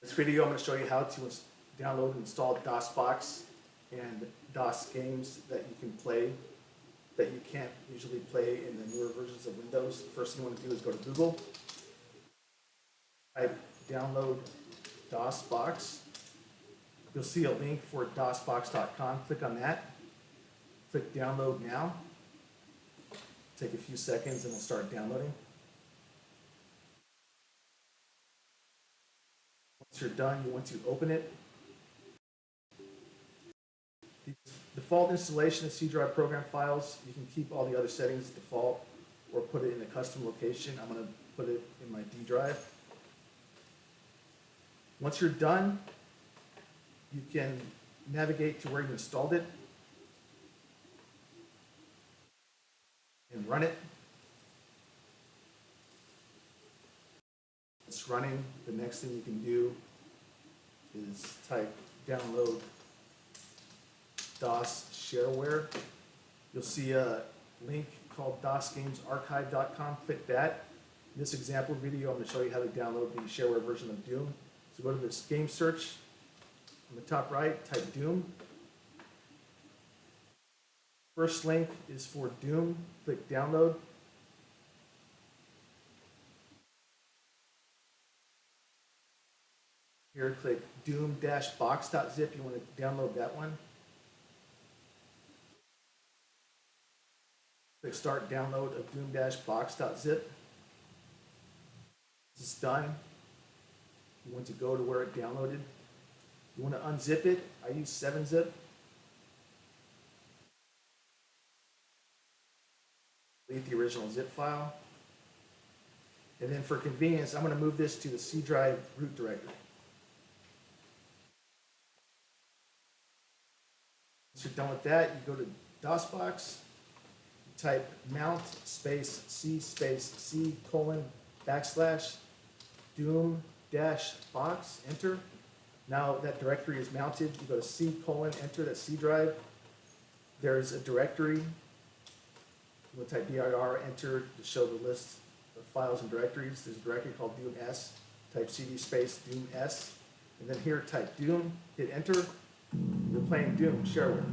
This video, I'm going to show you how to download and install DOSBox and DOS games that you can play that you can't usually play in the newer versions of Windows. First thing you want to do is go to Google, type download DOSBox. You'll see a link for DOSBox.com. Click on that. Click download now. Take a few seconds and it'll start downloading. Once you're done, you want to open it. The default installation of C drive program files, you can keep all the other settings default or put it in a custom location. I'm going to put it in my D drive. Once you're done, you can navigate to where you installed it and run it. It's running. The next thing you can do is type download DOS shareware. You'll see a link called DOSGamesArchive.com. Click that. In this example video, I'm going to show you how to download the shareware version of Doom. So go to this game search. On the top right, type Doom. First link is for Doom. Click download. Here, click doom-box.zip. You want to download that one. Click start download of doom-box.zip. This is done. You want to go to where it downloaded. You want to unzip it. I use 7-zip. Delete the original zip file. And then for convenience, I'm going to move this to the C drive root directory. Once you're done with that, you go to DOSBox, you type mount space C colon backslash doom dash box, enter. Now that directory is mounted, you go to C colon, enter that C drive. There's a directory. You will type dir, enter to show the list of files and directories. There's a directory called doom s. Type cd space doom s. And then here type doom, hit enter. You're playing Doom shareware.